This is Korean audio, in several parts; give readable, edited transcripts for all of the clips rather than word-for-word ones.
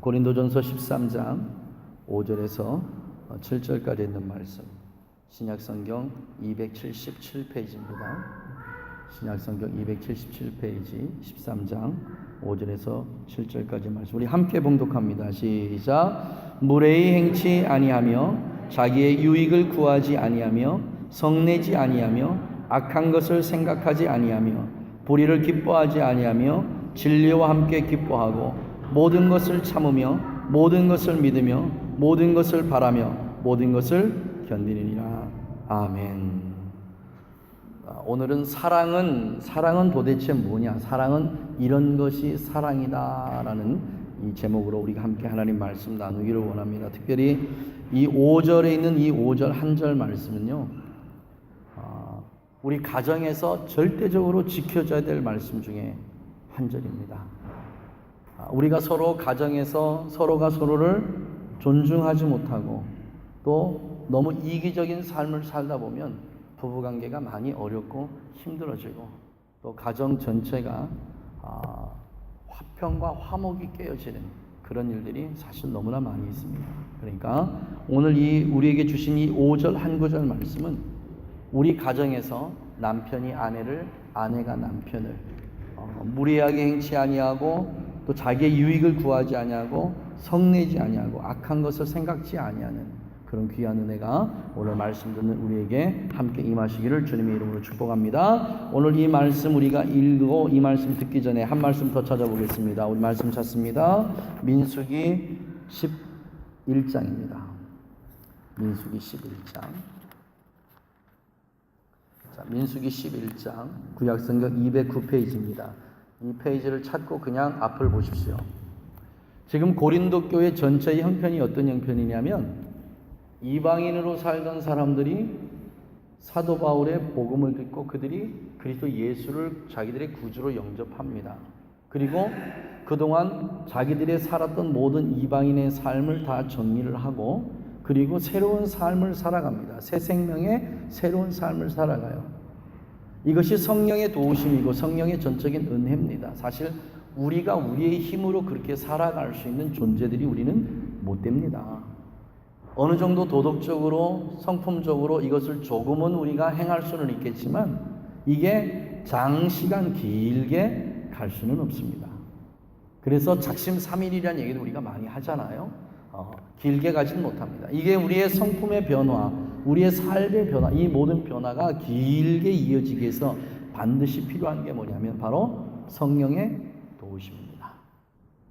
고린도전서 13장 5절에서 7절까지 있는 말씀, 신약성경 277페이지입니다. 신약성경 277페이지 13장 5절에서 7절까지 말씀, 우리 함께 봉독합니다. 시작. 무례히 행치 아니하며 자기의 유익을 구하지 아니하며 성내지 아니하며 악한 것을 생각하지 아니하며 불의를 기뻐하지 아니하며 진리와 함께 기뻐하고 모든 것을 참으며 모든 것을 믿으며 모든 것을 바라며 모든 것을 견디느니라. 아멘. 오늘은 사랑은 도대체 뭐냐? 사랑은 이런 것이 사랑이다라는 이 제목으로 우리가 함께 하나님 말씀 나누기를 원합니다. 특별히 이 5절에 있는 이 5절 한 절 말씀은요, 우리 가정에서 절대적으로 지켜져야 될 말씀 중에 한 절입니다. 우리가 서로 가정에서 서로가 서로를 존중하지 못하고 또 너무 이기적인 삶을 살다 보면 부부관계가 많이 어렵고 힘들어지고 또 가정 전체가 화평과 화목이 깨어지는 그런 일들이 사실 너무나 많이 있습니다. 그러니까 오늘 우리에게 주신 이 5절 한 구절 말씀은 우리 가정에서 남편이 아내를, 아내가 남편을 무례하게 행치 아니하고 또 자기의 유익을 구하지 아니하고 성내지 아니하고 악한 것을 생각지 아니하는 그런 귀한 은혜가 오늘 말씀 듣는 우리에게 함께 임하시기를 주님의 이름으로 축복합니다. 오늘 이 말씀 우리가 읽고 이 말씀 듣기 전에 한 말씀 더 찾아보겠습니다. 우리 말씀 찾습니다. 민수기 11장입니다. 민수기 11장. 자, 민수기 11장 구약성경 209페이지입니다. 이 페이지를 찾고 그냥 앞을 보십시오. 지금 고린도 교회 전체의 형편이 어떤 형편이냐면 이방인으로 살던 사람들이 사도 바울의 복음을 듣고 그들이 그리스도 예수를 자기들의 구주로 영접합니다. 그리고 그동안 자기들이 살았던 모든 이방인의 삶을 다 정리를 하고 그리고 새로운 삶을 살아갑니다. 새 생명의 새로운 삶을 살아가요. 이것이 성령의 도우심이고 성령의 전적인 은혜입니다. 사실 우리가 우리의 힘으로 그렇게 살아갈 수 있는 존재들이 우리는 못 됩니다. 어느 정도 도덕적으로 성품적으로 이것을 조금은 우리가 행할 수는 있겠지만 이게 장시간 길게 갈 수는 없습니다. 그래서 작심삼일이라는 얘기도 우리가 많이 하잖아요. 길게 가지는 못합니다. 이게 우리의 성품의 변화, 우리의 삶의 변화, 이 모든 변화가 길게 이어지기 위해서 반드시 필요한 게 뭐냐면 바로 성령의 도우심입니다.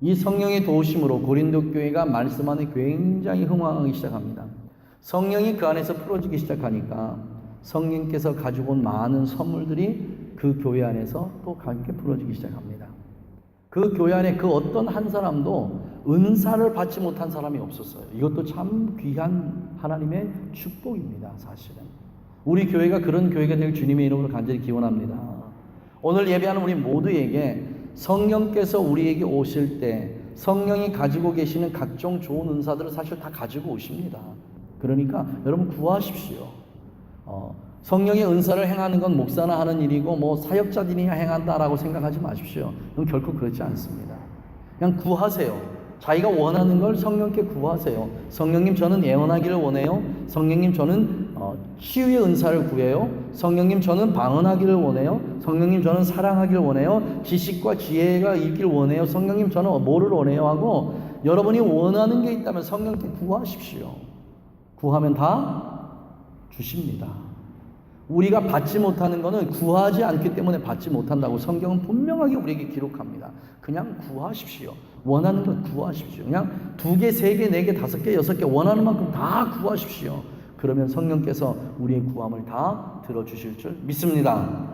이 성령의 도우심으로 고린도 교회가 말씀 안에 굉장히 흥황하기 시작합니다. 성령이 그 안에서 풀어지기 시작하니까 성령께서 가지고 온 많은 선물들이 그 교회 안에서 또 함께 풀어지기 시작합니다. 그 교회 안에 그 어떤 한 사람도 은사를 받지 못한 사람이 없었어요. 이것도 참 귀한 하나님의 축복입니다. 사실은 우리 교회가 그런 교회가 될 주님의 이름으로 간절히 기원합니다. 오늘 예배하는 우리 모두에게 성령께서 우리에게 오실 때 성령이 가지고 계시는 각종 좋은 은사들을 사실 다 가지고 오십니다. 그러니까 여러분 구하십시오. 성령의 은사를 행하는 건 목사나 하는 일이고 뭐 사역자들이 행한다라고 생각하지 마십시오. 그건 결코 그렇지 않습니다. 그냥 구하세요. 자기가 원하는 걸 성령께 구하세요. 성령님 저는 예언하기를 원해요. 성령님 저는 치유의 은사를 구해요. 성령님 저는 방언하기를 원해요. 성령님 저는 사랑하기를 원해요. 지식과 지혜가 있기를 원해요. 성령님 저는 뭐를 원해요 하고 여러분이 원하는 게 있다면 성령께 구하십시오. 구하면 다 주십니다. 우리가 받지 못하는 것은 구하지 않기 때문에 받지 못한다고 성경은 분명하게 우리에게 기록합니다. 그냥 구하십시오. 원하는 것 구하십시오. 그냥 2개, 3개, 4개, 5개, 6개 원하는 만큼 다 구하십시오. 그러면 성령께서 우리의 구함을 다 들어주실 줄 믿습니다.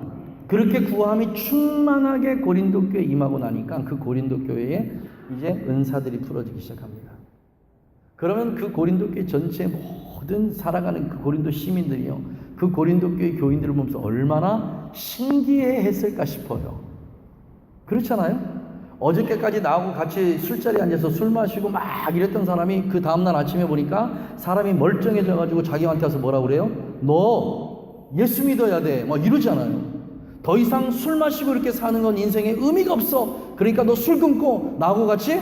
그렇게 구함이 충만하게 고린도 교회에 임하고 나니까 그 고린도 교회에 이제 은사들이 풀어지기 시작합니다. 그러면 그 고린도 교회 전체 모든 살아가는 그 고린도 시민들이요, 그 고린도 교회 교인들을 보면서 얼마나 신기해했을까 싶어요. 그렇잖아요? 어저께까지 나하고 같이 술자리에 앉아서 술 마시고 막 이랬던 사람이 그 다음날 아침에 보니까 사람이 멀쩡해져가지고 자기한테 와서 뭐라 그래요? 너 예수 믿어야 돼. 막 이러잖아요. 더 이상 술 마시고 이렇게 사는 건 인생에 의미가 없어. 그러니까 너 술 끊고 나하고 같이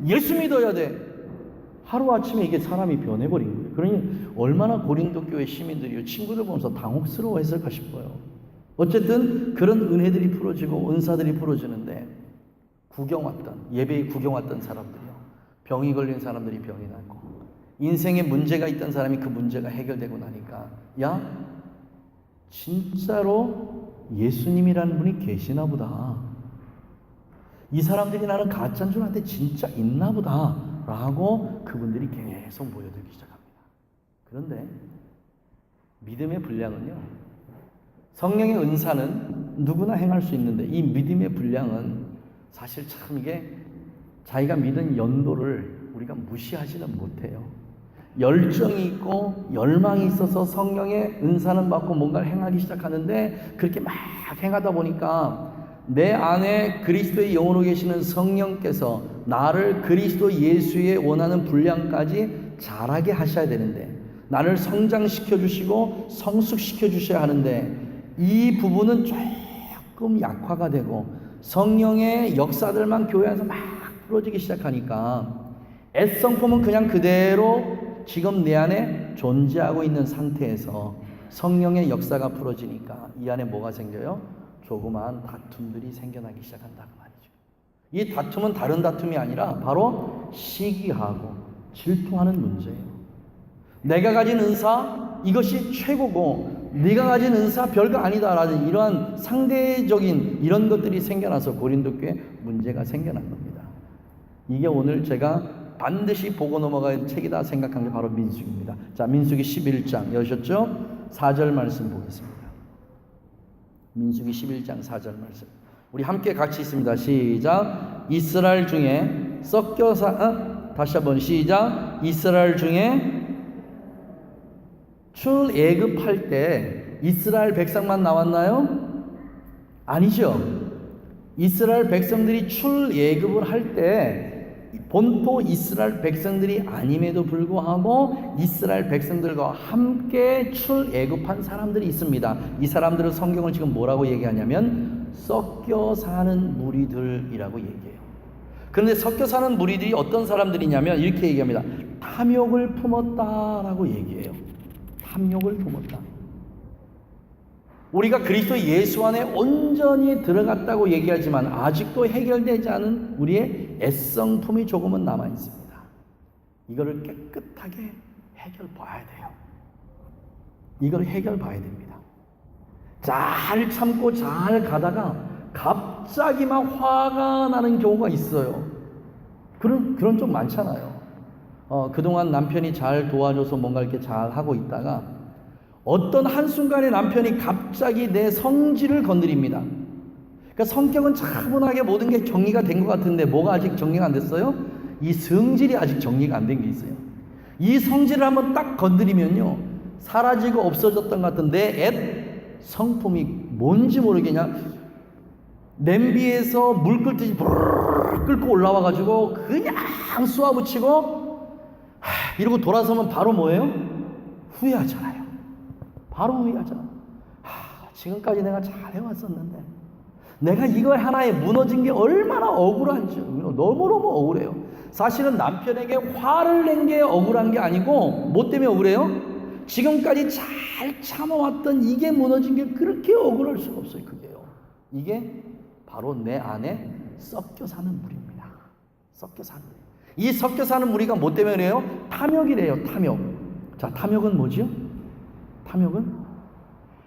예수 믿어야 돼. 하루아침에 이게 사람이 변해버린 거예요. 그러니 얼마나 고린도 교회 시민들이 친구들 보면서 당혹스러워했을까 싶어요. 어쨌든 그런 은혜들이 풀어지고 은사들이 풀어지는데 예배에 구경 왔던 사람들이요, 병이 걸린 사람들이 병이 낫고, 인생에 문제가 있던 사람이 그 문제가 해결되고 나니까, 야, 진짜로 예수님이라는 분이 계시나 보다, 이 사람들이 나는 가짜인 줄 알았는데 진짜 있나 보다 라고 그분들이 계속 모여들기 시작합니다. 그런데 믿음의 분량은요, 성령의 은사는 누구나 행할 수 있는데 이 믿음의 분량은 사실 참 이게 자기가 믿은 연도를 우리가 무시하지는 못해요. 열정이 있고 열망이 있어서 성령의 은사는 받고 뭔가를 행하기 시작하는데, 그렇게 막 행하다 보니까 내 안에 그리스도의 영으로 계시는 성령께서 나를 그리스도 예수의 원하는 분량까지 자라게 하셔야 되는데, 나를 성장시켜 주시고 성숙시켜 주셔야 하는데, 이 부분은 조금 약화가 되고 성령의 역사들만 교회 안에서 막 풀어지기 시작하니까 애성품은 그냥 그대로 지금 내 안에 존재하고 있는 상태에서 성령의 역사가 풀어지니까 이 안에 뭐가 생겨요? 조그마한 다툼들이 생겨나기 시작한다고 말이죠. 이 다툼은 다른 다툼이 아니라 바로 시기하고 질투하는 문제예요. 내가 가진 은사 이것이 최고고 네가 가진 은사 별거 아니다라는 이러한 상대적인 이런 것들이 생겨나서 고린도 교회에 문제가 생겨난 겁니다. 이게 오늘 제가 반드시 보고 넘어갈 책이다 생각한 게 바로 민수기입니다. 자, 민수기 11장 여셨죠? 4절 말씀 보겠습니다. 민수기 11장 4절 말씀. 우리 함께 같이 있습니다. 시작. 이스라엘 중에 다시 한번 시작. 이스라엘 중에 출애굽할 때 이스라엘 백성만 나왔나요? 아니죠. 이스라엘 백성들이 출애굽을 할 때 본토 이스라엘 백성들이 아님에도 불구하고 이스라엘 백성들과 함께 출애굽한 사람들이 있습니다. 이 사람들은 성경을 지금 뭐라고 얘기하냐면 섞여 사는 무리들이라고 얘기해요. 그런데 섞여 사는 무리들이 어떤 사람들이냐면 이렇게 얘기합니다. 탐욕을 품었다라고 얘기해요. 탐욕을 품었다. 우리가 그리스도 예수 안에 온전히 들어갔다고 얘기하지만 아직도 해결되지 않은 우리의 애성품이 조금은 남아 있습니다. 이거를 깨끗하게 해결 봐야 돼요. 이걸 해결 봐야 됩니다. 잘 참고 잘 가다가 갑자기 막 화가 나는 경우가 있어요. 그런 좀 많잖아요. 그동안 남편이 잘 도와줘서 뭔가 이렇게 잘 하고 있다가 어떤 한순간에 남편이 갑자기 내 성질을 건드립니다. 그러니까 성격은 차분하게 모든 게 정리가 된 것 같은데 뭐가 아직 정리가 안 됐어요? 이 성질이 아직 정리가 안 된 게 있어요. 이 성질을 한번 딱 건드리면요, 사라지고 없어졌던 것 같은 내 옛 성품이 뭔지 모르게 그냥 냄비에서 물 끓듯이 부르르 끓고 올라와가지고 그냥 쏘아붙이고 이러고 돌아서면 바로 뭐예요? 후회하잖아요. 바로 후회하잖아. 지금까지 내가 잘 해왔었는데 내가 이거 하나에 무너진 게 얼마나 억울한지 너무너무 억울해요. 사실은 남편에게 화를 낸 게 억울한 게 아니고 뭐 때문에 억울해요? 지금까지 잘 참아왔던 이게 무너진 게 그렇게 억울할 수가 없어요. 그게요. 이게 바로 내 안에 섞여 사는 무리입니다. 섞여 사는 무리. 이 섞여 사는 무리가 뭐 때문에 그래요? 탐욕이래요. 탐욕. 자, 탐욕은 뭐지요? 탐욕은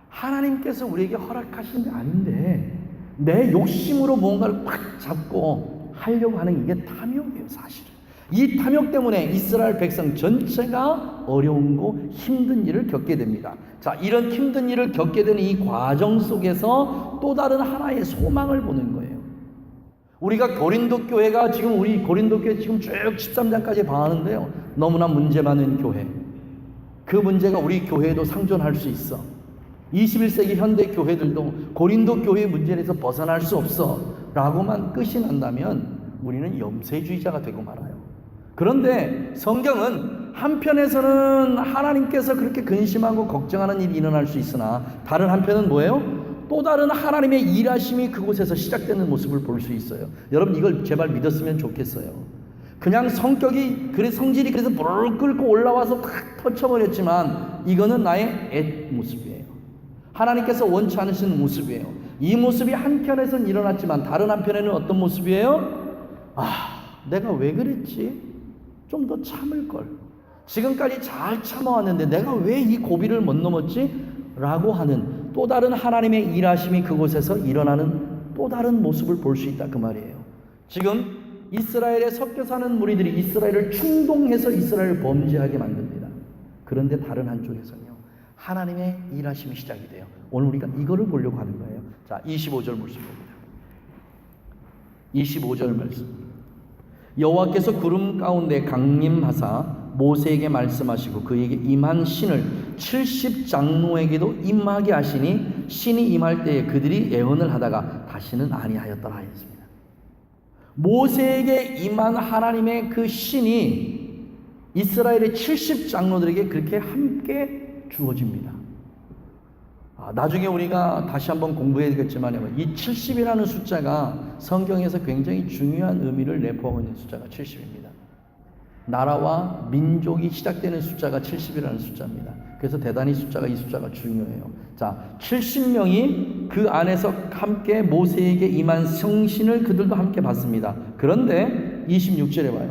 하나님께서 우리에게 허락하신 게 아닌데 내 욕심으로 뭔가를 꽉 잡고 하려고 하는 이게 탐욕이에요. 사실은 이 탐욕 때문에 이스라엘 백성 전체가 어려운 거 힘든 일을 겪게 됩니다. 자, 이런 힘든 일을 겪게 되는 이 과정 속에서 또 다른 하나의 소망을 보는 거예요. 우리가 고린도 교회가 지금 우리 고린도 교회 지금 쭉 13장까지 봐하는데요, 너무나 문제 많은 교회. 그 문제가 우리 교회에도 상존할 수 있어. 21세기 현대 교회들도 고린도 교회의 문제에서 벗어날 수 없어 라고만 끝이 난다면 우리는 염세주의자가 되고 말아요. 그런데 성경은 한편에서는 하나님께서 그렇게 근심하고 걱정하는 일이 일어날 수 있으나 다른 한편은 뭐예요? 또 다른 하나님의 일하심이 그곳에서 시작되는 모습을 볼 수 있어요. 여러분 이걸 제발 믿었으면 좋겠어요. 그냥 성격이 그래 성질이 그래서 불을 끓고 올라와서 탁 터쳐버렸지만 이거는 나의 옛 모습이에요. 하나님께서 원치 않으시는 모습이에요. 이 모습이 한편에선 일어났지만 다른 한편에는 어떤 모습이에요? 내가 왜 그랬지? 좀 더 참을걸. 지금까지 잘 참아왔는데 내가 왜 이 고비를 못 넘었지? 라고 하는 또 다른 하나님의 일하심이 그곳에서 일어나는 또 다른 모습을 볼 수 있다 그 말이에요. 지금 이스라엘에 섞여 사는 무리들이 이스라엘을 충동해서 이스라엘을 범죄하게 만듭니다. 그런데 다른 한쪽에서는요, 하나님의 일하심이 시작이 돼요. 오늘 우리가 이거를 보려고 하는 거예요. 자, 25절 말씀 봅니다. 25절 말씀. 여호와께서 구름 가운데 강림하사 모세에게 말씀하시고 그에게 임한 신을 70장로에게도 임하게 하시니 신이 임할 때에 그들이 예언을 하다가 다시는 아니하였더라 하였습니다. 모세에게 임한 하나님의 그 신이 이스라엘의 70장로들에게 그렇게 함께 주어집니다. 나중에 우리가 다시 한번 공부해야 되겠지만 이 70이라는 숫자가 성경에서 굉장히 중요한 의미를 내포하고 있는 숫자가 70입니다. 나라와 민족이 시작되는 숫자가 70이라는 숫자입니다. 그래서 대단히 이 숫자가 중요해요. 자, 70명이 그 안에서 함께 모세에게 임한 성신을 그들도 함께 받습니다. 그런데 26절에 봐요.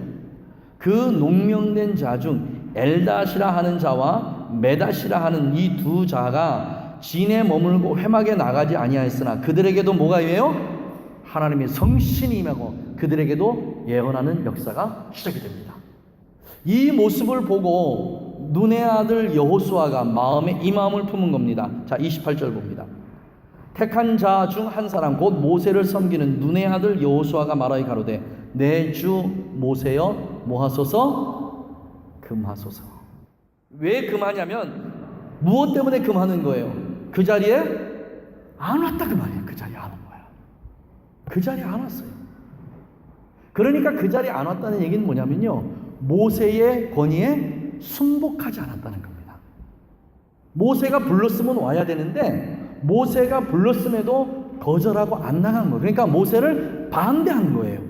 그 농명된 자 중 엘닷이라 하는 자와 메닷이라 하는 이 두 자가 진에 머물고 회막에 나가지 아니하였으나 그들에게도 뭐가 예요? 하나님의 성신이 임하고 그들에게도 예언하는 역사가 시작이 됩니다. 이 모습을 보고 눈의 아들 여호수아가 마음에 이 마음을 품은 겁니다. 자, 28절 봅니다. 택한 자 중 한 사람 곧 모세를 섬기는 눈의 아들 여호수아가 말하여 가로되 내 주 모세여 뭐하소서? 금하소서. 왜 금하냐면 무엇 때문에 금하는 거예요? 그 자리에 안 왔다 그 말이에요. 그 자리에 안 온 거야. 그 자리에 안 왔어요. 그러니까 그 자리에 안 왔다는 얘기는 뭐냐면요, 모세의 권위에 순복하지 않았다는 겁니다. 모세가 불렀으면 와야 되는데 모세가 불렀음에도 거절하고 안 나간 거예요. 그러니까 모세를 반대한 거예요.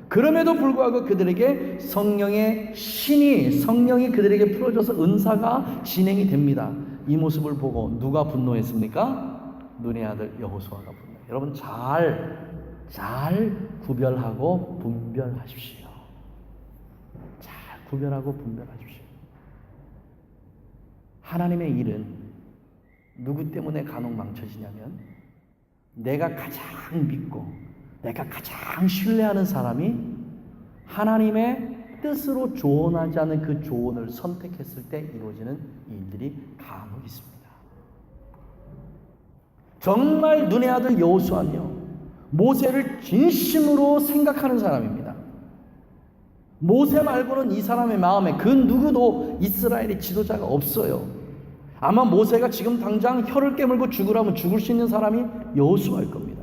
그럼에도 불구하고 그들에게 성령의 성령이 그들에게 풀어져서 은사가 진행이 됩니다. 이 모습을 보고 누가 분노했습니까? 눈의 아들 여호수아가 분노해요. 여러분 잘 구별하고 분별하십시오. 잘 구별하고 분별하십시오. 하나님의 일은 누구 때문에 간혹 망쳐지냐면 내가 가장 믿고 내가 가장 신뢰하는 사람이 하나님의 뜻으로 조언하지 않은 그 조언을 선택했을 때 이루어지는 일들이 간혹 있습니다. 정말 눈의 아들 여호수아는요, 모세를 진심으로 생각하는 사람입니다. 모세 말고는 이 사람의 마음에 그 누구도 이스라엘의 지도자가 없어요. 아마 모세가 지금 당장 혀를 깨물고 죽으라면 죽을 수 있는 사람이 여호수아일 겁니다.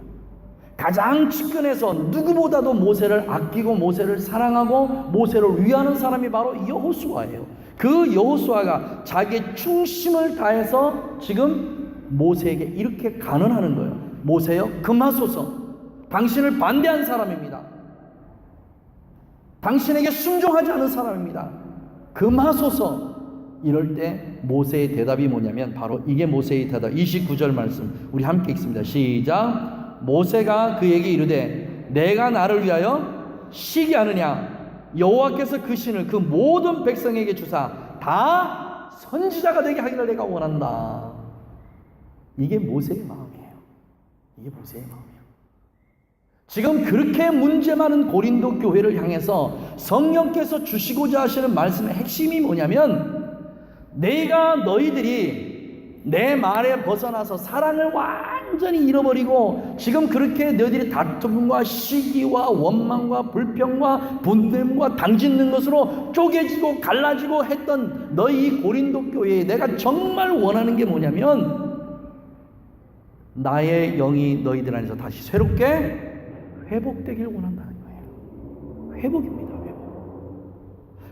가장 측근에서 누구보다도 모세를 아끼고 모세를 사랑하고 모세를 위하는 사람이 바로 여호수아예요. 그 여호수아가 자기의 충심을 다해서 지금 모세에게 이렇게 간언하는 거예요. 모세여 금하소서. 당신을 반대한 사람입니다. 당신에게 순종하지 않은 사람입니다. 금하소서. 이럴 때 모세의 대답이 뭐냐면 바로 이게 모세의 대답. 29절 말씀 우리 함께 읽습니다. 시작. 모세가 그에게 이르되 내가 나를 위하여 시기하느냐? 여호와께서 그 신을 그 모든 백성에게 주사 다 선지자가 되게 하기를 내가 원한다. 이게 모세의 마음이에요. 이게 모세의 마음이에요. 지금 그렇게 문제 많은 고린도 교회를 향해서 성령께서 주시고자 하시는 말씀의 핵심이 뭐냐면 내가 너희들이 내 말에 벗어나서 사랑을 완전히 잃어버리고 지금 그렇게 너희들이 다툼과 시기와 원망과 불평과 분냄과 당짓는 것으로 쪼개지고 갈라지고 했던 너희 고린도 교회에 내가 정말 원하는 게 뭐냐면 나의 영이 너희들 안에서 다시 새롭게 회복되길 원한다는 거예요. 회복입니다.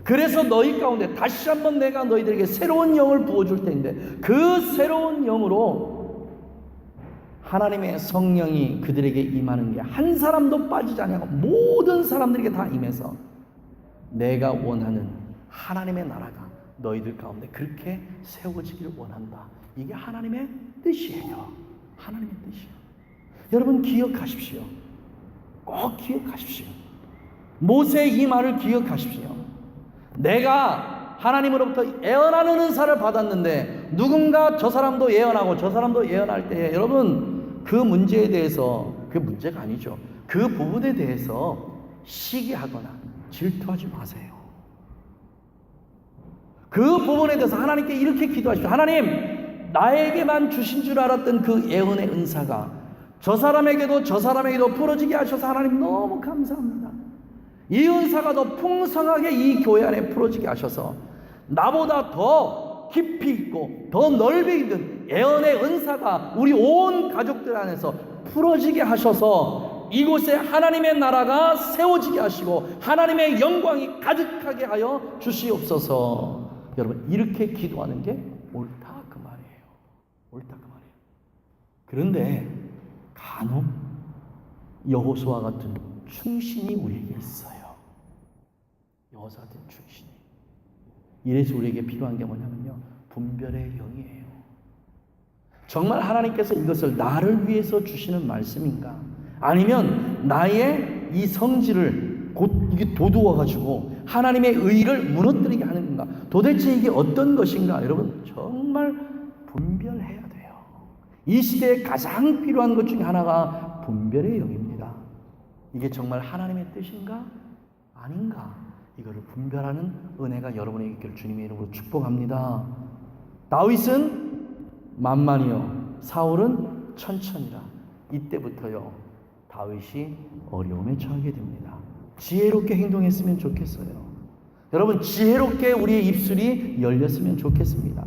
그래서 너희 가운데 다시 한번 내가 너희들에게 새로운 영을 부어줄 텐데 그 새로운 영으로 하나님의 성령이 그들에게 임하는 게 한 사람도 빠지지 않냐고 모든 사람들에게 다 임해서 내가 원하는 하나님의 나라가 너희들 가운데 그렇게 세워지기를 원한다. 이게 하나님의 뜻이에요. 하나님의 뜻이에요. 여러분 기억하십시오. 꼭 기억하십시오. 모세의 이 말을 기억하십시오. 내가 하나님으로부터 예언하는 은사를 받았는데 누군가 저 사람도 예언하고 저 사람도 예언할 때 여러분 그 문제에 대해서, 그 문제가 아니죠, 그 부분에 대해서 시기하거나 질투하지 마세요. 그 부분에 대해서 하나님께 이렇게 기도하십시오. 하나님, 나에게만 주신 줄 알았던 그 예언의 은사가 저 사람에게도 저 사람에게도 풀어지게 하셔서 하나님 너무 감사합니다. 이 은사가 더 풍성하게 이 교회 안에 풀어지게 하셔서 나보다 더 깊이 있고 더 넓이 있는 예언의 은사가 우리 온 가족들 안에서 풀어지게 하셔서 이곳에 하나님의 나라가 세워지게 하시고 하나님의 영광이 가득하게 하여 주시옵소서. 여러분 이렇게 기도하는 게 옳다 그 말이에요. 옳다 그 말이에요. 그런데 간혹 여호수아 같은 충신이 우리에게 있어요. 여호수아 같은 충신이. 이래서 우리에게 필요한 게 뭐냐면요, 분별의 영이에요. 정말 하나님께서 이것을 나를 위해서 주시는 말씀인가, 아니면 나의 이 성질을 곧 이게 도두어가지고 하나님의 의를 무너뜨리게 하는 건가, 도대체 이게 어떤 것인가. 여러분 정말 분별해야 돼요. 이 시대에 가장 필요한 것 중에 하나가 분별의 영입니다. 이게 정말 하나님의 뜻인가 아닌가, 이거를 분별하는 은혜가 여러분에게 있기를 주님의 이름으로 축복합니다. 다윗은 만만이요 사울은 천천히라. 이때부터요 다윗이 어려움에 처하게 됩니다. 지혜롭게 행동했으면 좋겠어요. 여러분 지혜롭게 우리의 입술이 열렸으면 좋겠습니다.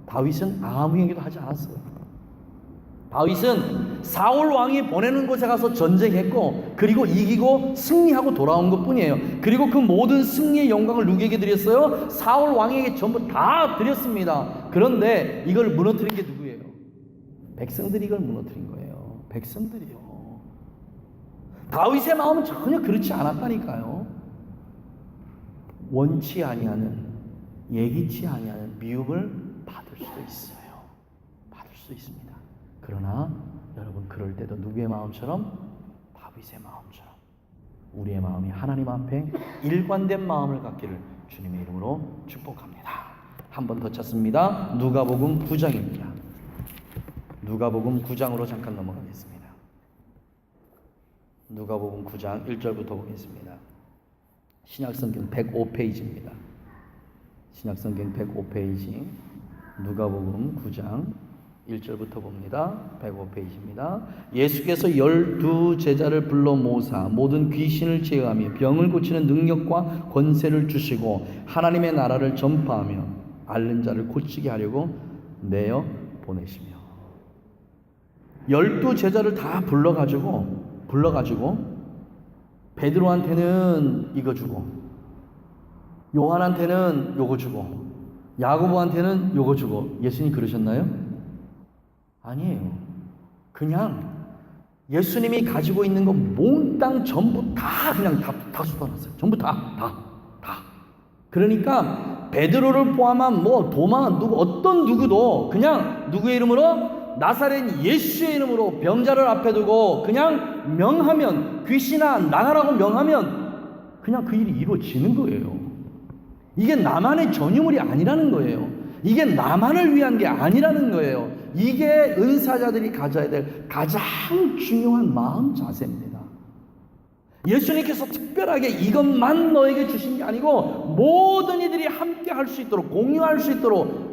다윗은 아무 얘기도 하지 않았어요. 다윗은 사울 왕이 보내는 곳에 가서 전쟁했고 그리고 이기고 승리하고 돌아온 것뿐이에요. 그리고 그 모든 승리의 영광을 누구에게 드렸어요? 사울 왕에게 전부 다 드렸습니다. 그런데 이걸 무너뜨린 게 누구예요? 백성들이 이걸 무너뜨린 거예요. 백성들이요. 다윗의 마음은 전혀 그렇지 않았다니까요. 원치 아니하는, 예기치 아니하는 미움을 받을 수도 있어요. 받을 수 있습니다. 그러나 여러분 그럴 때도 누구의 마음처럼? 다윗의 마음처럼 우리의 마음이 하나님 앞에 일관된 마음을 갖기를 주님의 이름으로 축복합니다. 한 번 더 찾습니다. 누가복음 9장입니다. 누가복음 9장으로 잠깐 넘어가겠습니다. 누가복음 9장 1절부터 보겠습니다. 신약성경 105페이지입니다. 신약성경 105페이지 누가복음 9장 1절부터 봅니다. 105페이지입니다. 예수께서 12 제자를 불러 모사 모든 귀신을 제어하며 병을 고치는 능력과 권세를 주시고 하나님의 나라를 전파하며 앓는 자를 고치게 하려고 내어 보내시며. 12 제자를 다 불러가지고 베드로한테는 이거 주고 요한한테는 요거 주고 야고보한테는 요거 주고. 예수님 그러셨나요? 아니에요. 그냥 예수님이 가지고 있는 거 몽땅 전부 다 그냥 다 쏟아놨어요. 전부 다. 그러니까 베드로를 포함한 뭐 도마 어떤 누구도 그냥 누구의 이름으로? 나사렛 예수의 이름으로 병자를 앞에 두고 그냥 명하면, 귀신아 나가라고 명하면 그냥 그 일이 이루어지는 거예요. 이게 나만의 전유물이 아니라는 거예요. 이게 나만을 위한 게 아니라는 거예요. 이게 은사자들이 가져야 될 가장 중요한 마음 자세입니다. 예수님께서 특별하게 이것만 너에게 주신 게 아니고 모든 이들이 함께 할 수 있도록, 공유할 수 있도록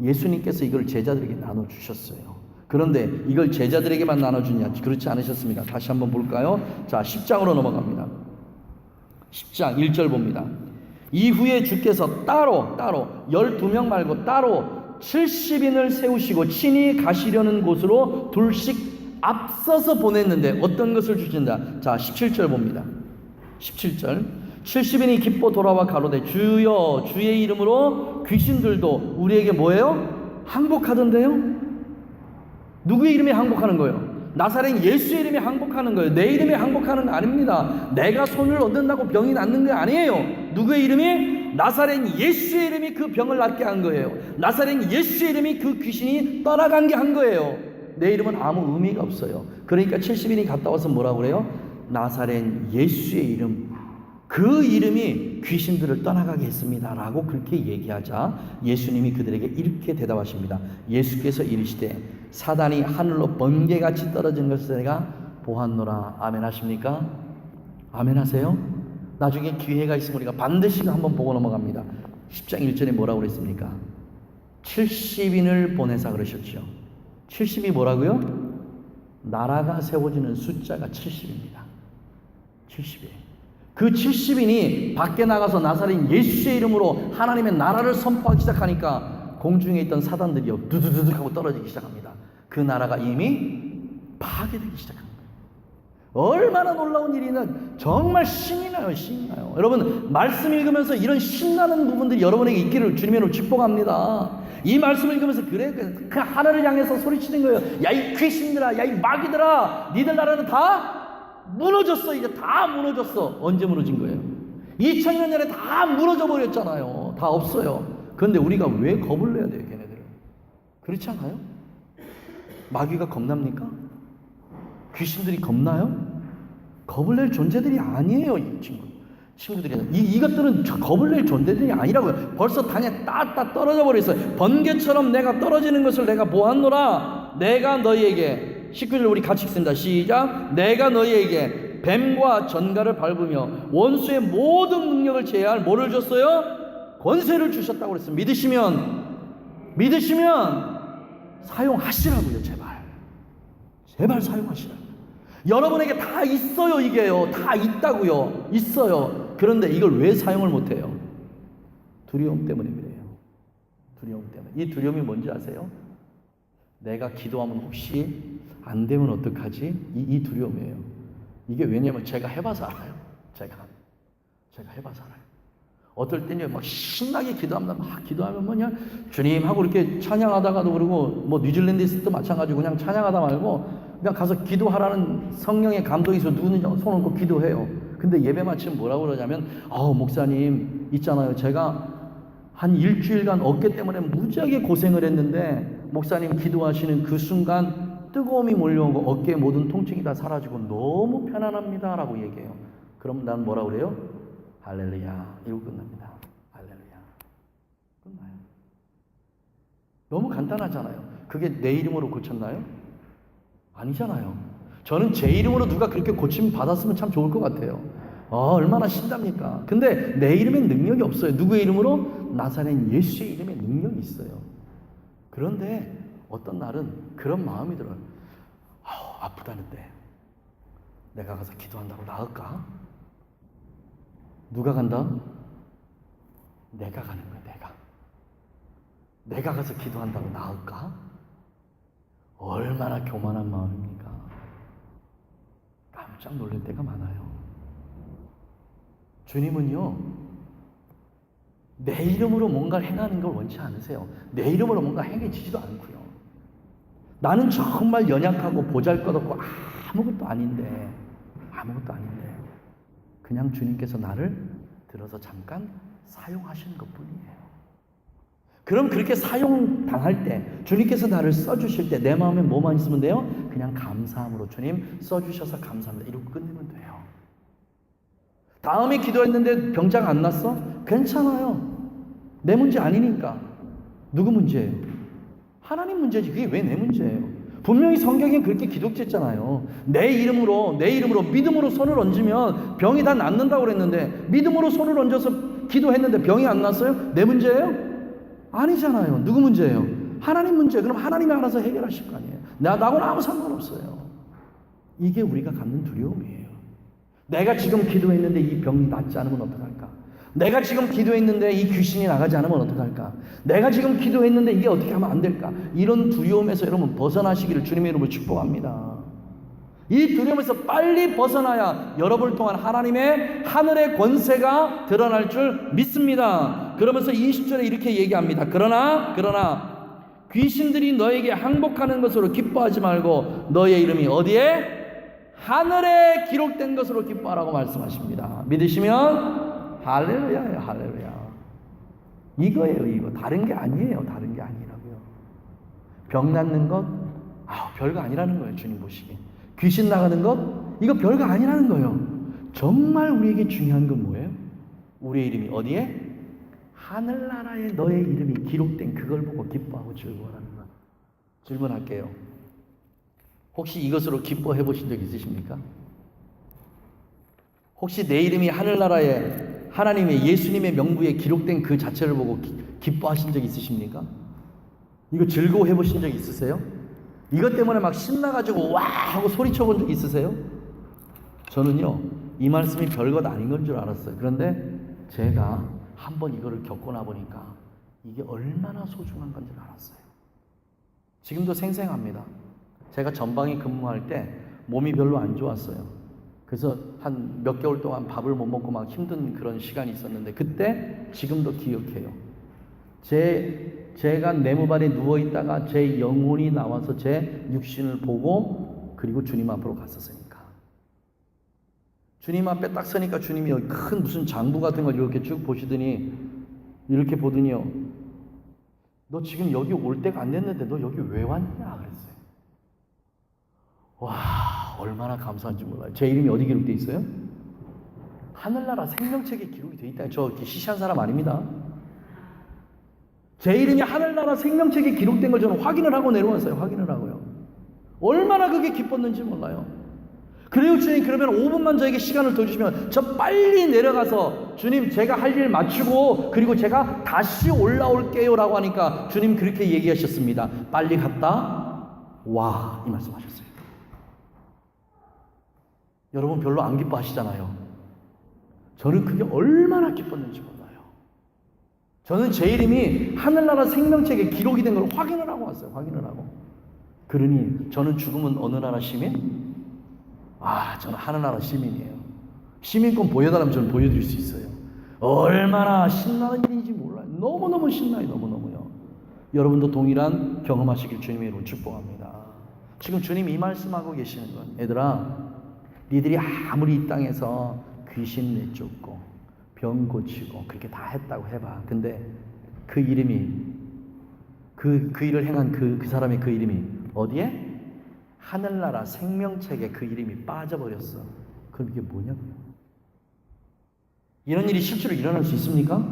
예수님께서 이걸 제자들에게 나눠주셨어요. 그런데 이걸 제자들에게만 나눠주냐? 그렇지 않으셨습니다. 다시 한번 볼까요? 자, 10장으로 넘어갑니다. 10장 1절 봅니다. 이후에 주께서 따로 12명 말고 따로 70인을 세우시고 친히 가시려는 곳으로 둘씩 앞서서 보냈는데 어떤 것을 주신다? 자, 17절 봅니다. 17절 70인이 기뻐 돌아와 가로되 주여 주의 이름으로 귀신들도 우리에게 뭐예요? 항복하던데요? 누구의 이름에 항복하는 거예요? 나사렛 예수의 이름에 항복하는 거예요. 내 이름에 항복하는 거 아닙니다. 내가 손을 얻는다고 병이 낫는 게 아니에요. 누구의 이름이? 나사렛 예수의 이름이 그 병을 낫게 한 거예요. 나사렛 예수의 이름이 그 귀신이 떠나가게 한 거예요. 내 이름은 아무 의미가 없어요. 그러니까 70인이 갔다 와서 뭐라고 그래요? 나사렛 예수의 이름, 그 이름이 귀신들을 떠나가게 했습니다 라고 그렇게 얘기하자 예수님이 그들에게 이렇게 대답하십니다. 예수께서 이르시되 사단이 하늘로 번개같이 떨어지는 것을 내가 보았노라. 아멘 하십니까? 아멘 하세요? 나중에 기회가 있으면 우리가 반드시 한번 보고 넘어갑니다. 10장 1절에 뭐라고 그랬습니까? 70인을 보내사 그러셨죠. 70이 뭐라고요? 나라가 세워지는 숫자가 70입니다. 70이에요. 그 70인이 밖에 나가서 나사렛 예수의 이름으로 하나님의 나라를 선포하기 시작하니까 공중에 있던 사단들이요 두두두둑 하고 떨어지기 시작합니다. 그 나라가 이미 파괴되기 시작합니다. 얼마나 놀라운 일이는 정말 신이 나요. 신이 나요. 여러분 말씀 읽으면서 이런 신나는 부분들이 여러분에게 있기를 주님의 이름으로 축복합니다. 이 말씀을 읽으면서 그래 그 하늘을 향해서 소리치는 거예요. 야 이 귀신들아, 야 이 마귀들아, 니들 나라는 다 무너졌어. 이제 다 무너졌어. 언제 무너진 거예요? 2000년 전에 다 무너져 버렸잖아요. 다 없어요. 그런데 우리가 왜 겁을 내야 돼요, 걔네들은? 그렇지 않아요? 마귀가 겁납니까? 귀신들이 겁나요? 겁을 낼 존재들이 아니에요, 이 친구들이. 이것들은 겁을 낼 존재들이 아니라고요. 벌써 당에 따따 떨어져 버렸어요. 번개처럼 내가 떨어지는 것을 내가 보았노라. 내가 너희에게 19절 우리 같이 읽습니다. 시작. 내가 너희에게 뱀과 전갈을 밟으며 원수의 모든 능력을 제어할 뭐를 줬어요? 권세를 주셨다고 그랬어요. 믿으시면 사용하시라고요. 제발 사용하시라고요. 여러분에게 다 있어요. 이게요. 다 있다고요. 있어요. 그런데 이걸 왜 사용을 못해요? 두려움 때문에 그래요. 두려움 때문에. 이 두려움이 뭔지 아세요? 내가 기도하면 혹시 안 되면 어떡하지? 이 두려움이에요. 이게 왜냐면 제가 해봐서 알아요. 제가 해봐서 알아요. 어떨 때는 막 신나게 기도하면 막 기도하면 뭐냐 주님 하고 이렇게 찬양하다가도 그러고 뭐 뉴질랜드에서도 마찬가지고 그냥 찬양하다 말고 그냥 가서 기도하라는 성령의 감동이 있어 누구는 손을 얹고 기도해요. 근데 예배 마치면 뭐라고 그러냐면 목사님 있잖아요. 제가 한 일주일간 어깨 때문에 무지하게 고생을 했는데 목사님 기도하시는 그 순간 뜨거움이 몰려오고 어깨의 모든 통증이 다 사라지고 너무 편안합니다 라고 얘기해요. 그럼 난 뭐라 그래요? 할렐루야. 이러고 끝납니다. 할렐루야. 끝나요. 너무 간단하잖아요. 그게 내 이름으로 고쳤나요? 아니잖아요. 저는 제 이름으로 누가 그렇게 고침 받았으면 참 좋을 것 같아요. 얼마나 신답니까? 근데 내 이름에 능력이 없어요. 누구의 이름으로? 나사렛 예수의 이름에 능력이 있어요. 그런데 어떤 날은 그런 마음이 들어요. 아프다는데 내가 가서 기도한다고 나을까? 누가 간다? 내가 가는 거야. 내가 가서 기도한다고 나을까? 얼마나 교만한 마음입니까? 깜짝 놀랄 때가 많아요. 주님은요, 내 이름으로 뭔가를 행하는 걸 원치 않으세요. 내 이름으로 뭔가 행해지지도 않고요. 나는 정말 연약하고 보잘것없고 아무것도 아닌데 그냥 주님께서 나를 들어서 잠깐 사용하시는 것뿐이에요. 그럼 그렇게 사용당할 때 주님께서 나를 써주실 때 내 마음에 뭐만 있으면 돼요? 그냥 감사함으로 주님 써주셔서 감사합니다 이러고 끝내면 돼요. 다음에 기도했는데 병자가 안 났어? 괜찮아요. 내 문제 아니니까. 누구 문제예요? 하나님 문제지. 그게 왜 내 문제예요? 분명히 성경에 그렇게 기록했잖아요. 내 이름으로 믿음으로 손을 얹으면 병이 다 낫는다고 그랬는데 믿음으로 손을 얹어서 기도했는데 병이 안 났어요? 내 문제예요? 아니잖아요. 누구 문제예요? 하나님 문제. 그럼 하나님이 알아서 해결하실 거 아니에요. 나하고는 아무 상관없어요. 이게 우리가 갖는 두려움이에요. 내가 지금 기도했는데 이 병이 낫지 않으면 어떡할까? 내가 지금 기도했는데 이 귀신이 나가지 않으면 어떡할까? 내가 지금 기도했는데 이게 어떻게 하면 안 될까? 이런 두려움에서 여러분 벗어나시기를 주님의 이름으로 축복합니다. 이 두려움에서 빨리 벗어나야 여러분을 통한 하나님의 하늘의 권세가 드러날 줄 믿습니다. 그러면서 20절에 이렇게 얘기합니다. 그러나 귀신들이 너에게 항복하는 것으로 기뻐하지 말고 너의 이름이 어디에? 하늘에 기록된 것으로 기뻐하라고 말씀하십니다. 믿으시면 할렐루야예요. 할렐루야. 이거예요. 이거. 다른 게 아니에요. 다른 게 아니라고요. 병 낫는 것 별거 아니라는 거예요. 주님 보시기에. 귀신 나가는 것 이거 별거 아니라는 거예요. 정말 우리에게 중요한 건 뭐예요? 우리의 이름이 어디에? 하늘나라에 너의 이름이 기록된 그걸 보고 기뻐하고 즐거워하는 것. 질문할게요. 혹시 이것으로 기뻐해 보신 적 있으십니까? 혹시 내 이름이 하늘나라에 하나님의 예수님의 명부에 기록된 그 자체를 보고 기뻐하신 적 있으십니까? 이거 즐거워해 보신 적 있으세요? 이것 때문에 막 신나가지고 와 하고 소리쳐 본 적 있으세요? 저는요 이 말씀이 별것 아닌 건 줄 알았어요. 그런데 제가 한번 이거를 겪고 나 보니까 이게 얼마나 소중한 건지 알았어요. 지금도 생생합니다. 제가 전방에 근무할 때 몸이 별로 안 좋았어요. 그래서 한 몇 개월 동안 밥을 못 먹고 막 힘든 그런 시간이 있었는데 그때 지금도 기억해요. 제가 네모발에 누워있다가 제 영혼이 나와서 제 육신을 보고 그리고 주님 앞으로 갔었으니까. 주님 앞에 딱 서니까 주님이 큰 무슨 장부 같은 걸 이렇게 쭉 보시더니 이렇게 보더니요. 너 지금 여기 올 때가 안 됐는데 너 여기 왜 왔냐 그랬어요. 와 얼마나 감사한지 몰라요. 제 이름이 어디 기록되어 있어요? 하늘나라 생명책에 기록이 되어 있다. 저 시시한 사람 아닙니다. 제 이름이 하늘나라 생명책에 기록된 걸 저는 확인을 하고 내려왔어요. 확인을 하고요. 얼마나 그게 기뻤는지 몰라요. 그래요 주님 그러면 5분만 저에게 시간을 더 주시면 저 빨리 내려가서 주님 제가 할 일 마치고 그리고 제가 다시 올라올게요 라고 하니까 주님 그렇게 얘기하셨습니다. 빨리 갔다 와 이 말씀하셨어요. 여러분 별로 안 기뻐하시잖아요. 저는 그게 얼마나 기뻤는지 몰라요. 저는 제 이름이 하늘나라 생명책에 기록이 된 걸 확인을 하고 왔어요. 확인을 하고. 그러니 저는 죽으면 어느 나라 시민? 저는 하늘나라 시민이에요. 시민권 보여달라면 저는 보여드릴 수 있어요. 얼마나 신나는 일인지 몰라요. 너무너무 신나요. 너무너무요. 여러분도 동일한 경험하시길 주님의 이름으로 축복합니다. 지금 주님이 이 말씀하고 계시는 건 얘들아 니들이 아무리 이 땅에서 귀신 내쫓고 병 고치고 그렇게 다 했다고 해봐. 근데 그 이름이 그 일을 행한 그 사람의 그 이름이 어디에? 하늘나라 생명책에 그 이름이 빠져버렸어. 그럼 이게 뭐냐고요? 이런 일이 실제로 일어날 수 있습니까?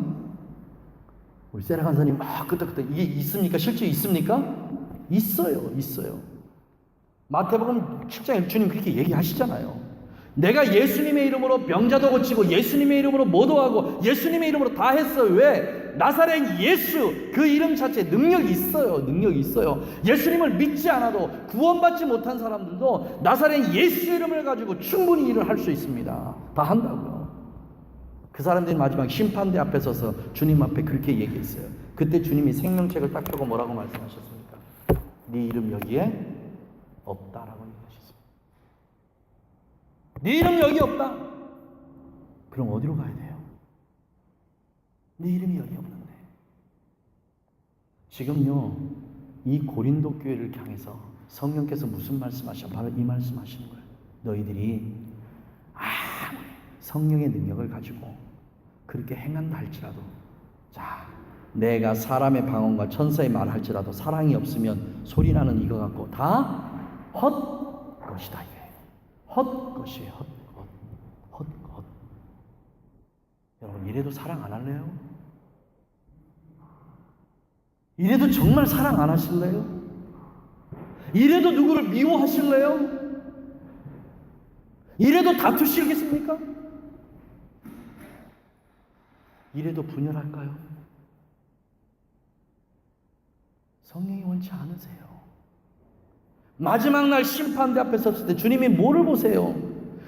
우리 세라 간사님 그때 이게 있습니까? 실제로 있습니까? 있어요. 마태복음 7장에 주님 그렇게 얘기하시잖아요. 내가 예수님의 이름으로 병자도 고치고 예수님의 이름으로 뭐도 하고 예수님의 이름으로 다 했어요. 왜? 나사렛 예수 그 이름 자체에 능력이 있어요. 능력이 있어요. 예수님을 믿지 않아도 구원받지 못한 사람들도 나사렛 예수 이름을 가지고 충분히 일을 할 수 있습니다. 다 한다고요. 그 사람들이 마지막 심판대 앞에 서서 주님 앞에 그렇게 얘기했어요. 그때 주님이 생명책을 딱 펴고 뭐라고 말씀하셨습니까? 네 이름 여기에 없다라고 얘기하셨습니다. 네 이름 여기 없다. 그럼 어디로 가야 돼요? 네 이름이 여기 없는데. 지금요 이 고린도 교회를 향해서 성령께서 무슨 말씀하셔? 바로 이 말씀하시는 거예요. 너희들이 아무리 성령의 능력을 가지고 그렇게 행한다 할지라도 자 내가 사람의 방언과 천사의 말을 할지라도 사랑이 없으면 소리나는 이거 갖고 다 헛것이다 이게. 헛것이에요. 헛것. 여러분 이래도 사랑 안 할래요? 이래도 정말 사랑 안 하실래요? 이래도 누구를 미워하실래요? 이래도 다투시겠습니까? 이래도 분열할까요? 성령이 원치 않으세요. 마지막 날 심판대 앞에 섰을 때 주님이 뭐를 보세요?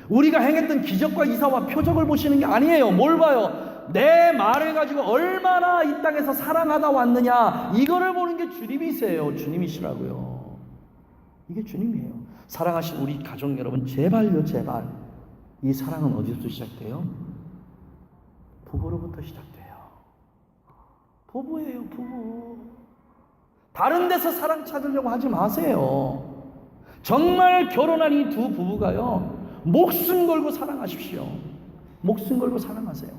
우리가 행했던 기적과 이사와 표적을 보시는 게 아니에요. 뭘 봐요? 내 말을 가지고 얼마나 이 땅에서 사랑하다 왔느냐 이거를 보는 게 주님이세요. 주님이시라고요. 이게 주님이에요. 사랑하신 우리 가족 여러분 제발요 제발 이 사랑은 어디서부터 시작돼요? 부부로부터 시작돼요. 부부예요. 부부. 다른 데서 사랑 찾으려고 하지 마세요. 정말 결혼한 이 두 부부가요, 목숨 걸고 사랑하십시오. 목숨 걸고 사랑하세요.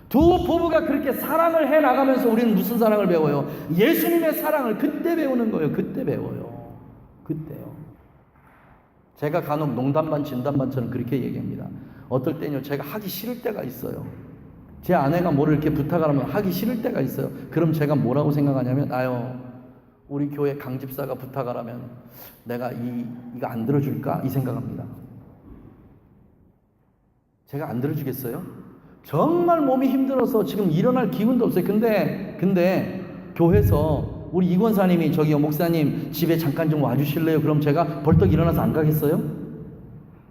두 부부가 그렇게 사랑을 해 나가면서 우리는 무슨 사랑을 배워요? 예수님의 사랑을 그때 배우는 거예요. 그때 배워요. 그때요. 제가 간혹 농담반 진담반처럼 그렇게 얘기합니다. 어떨 때는요, 제가 하기 싫을 때가 있어요. 제 아내가 뭐를 이렇게 부탁을 하면 하기 싫을 때가 있어요. 그럼 제가 뭐라고 생각하냐면, 우리 교회 강집사가 부탁을 하면 내가 이거 안 들어줄까? 이 생각합니다. 제가 안 들어주겠어요? 정말 몸이 힘들어서 지금 일어날 기운도 없어요. 근데 교회에서 우리 이 권사님이 저기요 목사님 집에 잠깐 좀 와주실래요? 그럼 제가 벌떡 일어나서 안 가겠어요?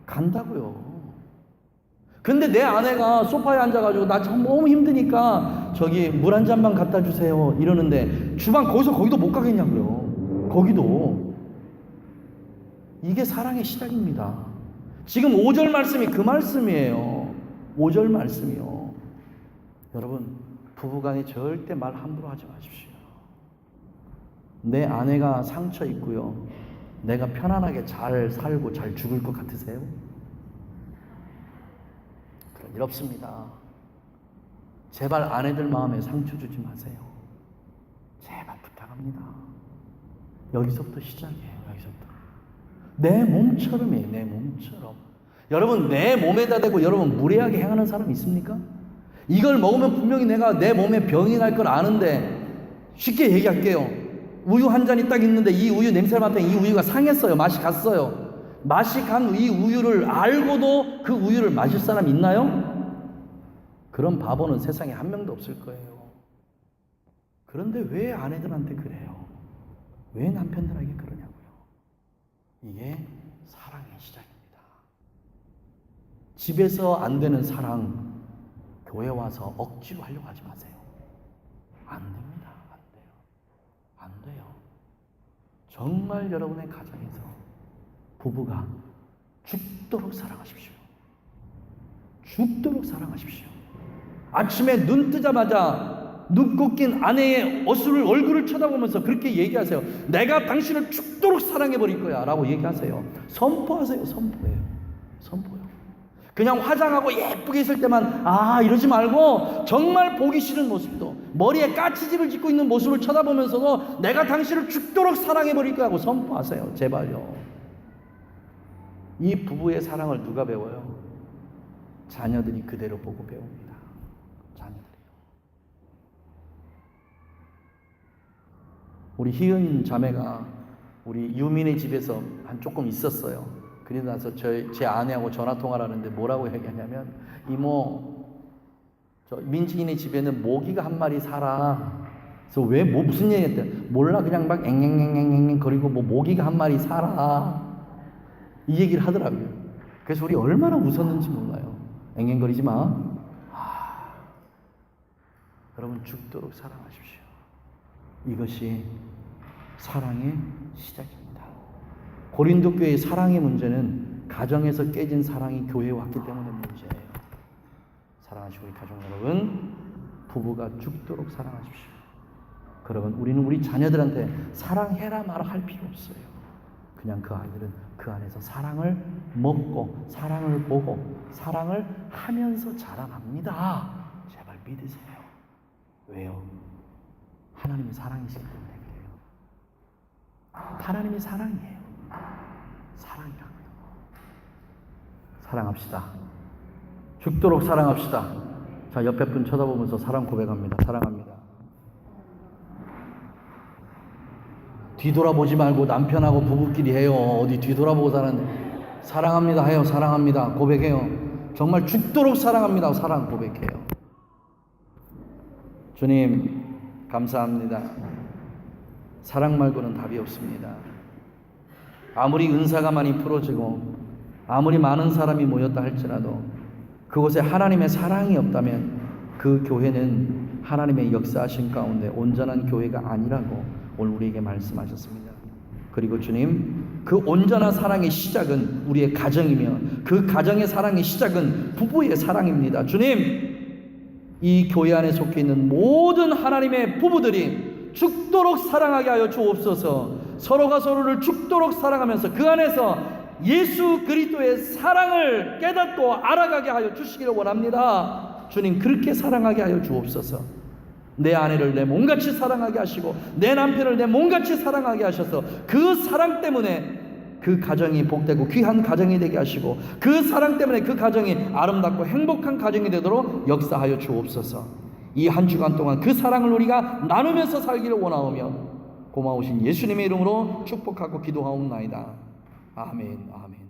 간다고요. 근데 내 아내가 소파에 앉아가지고 나 너무 힘드니까 저기 물 한 잔만 갖다 주세요 이러는데 주방 거기도 못 가겠냐고요. 거기도. 이게 사랑의 시작입니다. 지금 5절 말씀이 그 말씀이에요. 5절 말씀이요. 여러분, 부부간에 절대 말 함부로 하지 마십시오. 내 아내가 상처 있고요, 내가 편안하게 잘 살고 잘 죽을 것 같으세요? 그런 일 없습니다. 제발 아내들 마음에 상처 주지 마세요. 제발 부탁합니다. 여기서부터 시작이에요. 여기서부터. 내 몸처럼이에요. 내 몸처럼. 여러분, 내 몸에다 대고 여러분 무례하게 행하는 사람 있습니까? 이걸 먹으면 분명히 내가 내 몸에 병이 날 걸 아는데, 쉽게 얘기할게요. 우유 한 잔이 딱 있는데 이 우유 냄새 맡으면 이 우유가 상했어요. 맛이 갔어요. 맛이 간 이 우유를 알고도 그 우유를 마실 사람 있나요? 그런 바보는 세상에 한 명도 없을 거예요. 그런데 왜 아내들한테 그래요? 왜 남편들에게 그러냐고요? 이게 사랑의 시작입니다. 집에서 안 되는 사랑, 교회 와서 억지로 하려고 하지 마세요. 안 됩니다. 안 돼요. 안 돼요. 정말 여러분의 가정에서 부부가 죽도록 사랑하십시오. 죽도록 사랑하십시오. 아침에 눈 뜨자마자 눕고 낀 아내의 얼굴을 쳐다보면서 그렇게 얘기하세요. 내가 당신을 죽도록 사랑해버릴 거야 라고 얘기하세요. 선포하세요. 선포해요. 선포요. 그냥 화장하고 예쁘게 있을 때만 이러지 말고 정말 보기 싫은 모습도, 머리에 까치집을 짓고 있는 모습을 쳐다보면서도 내가 당신을 죽도록 사랑해버릴 거야 하고 선포하세요. 제발요. 이 부부의 사랑을 누가 배워요? 자녀들이 그대로 보고 배웁니다. 자녀들이요. 우리 희은 자매가 우리 유민의 집에서 한 조금 있었어요. 그러고 나서 제 아내하고 전화통화를 하는데 뭐라고 얘기하냐면, 이모, 저 민지인의 집에는 모기가 한 마리 살아. 그래서 왜, 무슨 얘기 했대? 몰라, 그냥 막 앵앵앵앵앵 거리고 모기가 한 마리 살아. 이 얘기를 하더라고요. 그래서 우리 얼마나 웃었는지 몰라요. 앵앵거리지 마. 여러분, 죽도록 사랑하십시오. 이것이 사랑의 시작입니다. 고린도 교회의 사랑의 문제는 가정에서 깨진 사랑이 교회에 왔기 때문에 문제예요. 사랑하시고 우리 가족 여러분, 부부가 죽도록 사랑하십시오. 그러면 우리는 우리 자녀들한테 사랑해라 말아 할 필요 없어요. 그냥 그 아이들은 그 안에서 사랑을 먹고 사랑을 보고 사랑을 하면서 자라납니다. 제발 믿으세요. 왜요? 하나님이 사랑이시기 때문에 그래요. 하나님이 사랑이에요. 사랑이라고요. 사랑합시다. 죽도록 사랑합시다. 자, 옆에 분 쳐다보면서 사랑 고백합니다. 사랑합니다. 뒤돌아보지 말고 남편하고 부부끼리 해요. 어디 뒤돌아보고 사는, 사랑합니다 해요. 사랑합니다. 고백해요. 정말 죽도록 사랑합니다. 사랑 고백해요. 주님, 감사합니다. 사랑 말고는 답이 없습니다. 아무리 은사가 많이 풀어지고 아무리 많은 사람이 모였다 할지라도 그곳에 하나님의 사랑이 없다면 그 교회는 하나님의 역사하신 가운데 온전한 교회가 아니라고 오늘 우리에게 말씀하셨습니다. 그리고 주님, 그 온전한 사랑의 시작은 우리의 가정이며 그 가정의 사랑의 시작은 부부의 사랑입니다. 주님, 이 교회 안에 속해 있는 모든 하나님의 부부들이 죽도록 사랑하게 하여 주옵소서. 서로가 서로를 죽도록 사랑하면서 그 안에서 예수 그리스도의 사랑을 깨닫고 알아가게 하여 주시기를 원합니다. 주님, 그렇게 사랑하게 하여 주옵소서. 내 아내를 내 몸같이 사랑하게 하시고 내 남편을 내 몸같이 사랑하게 하셔서 그 사랑 때문에 그 가정이 복되고 귀한 가정이 되게 하시고 그 사랑 때문에 그 가정이 아름답고 행복한 가정이 되도록 역사하여 주옵소서. 이 한 주간 동안 그 사랑을 우리가 나누면서 살기를 원하오며 고마우신 예수님의 이름으로 축복하고 기도하옵나이다. 아멘, 아멘.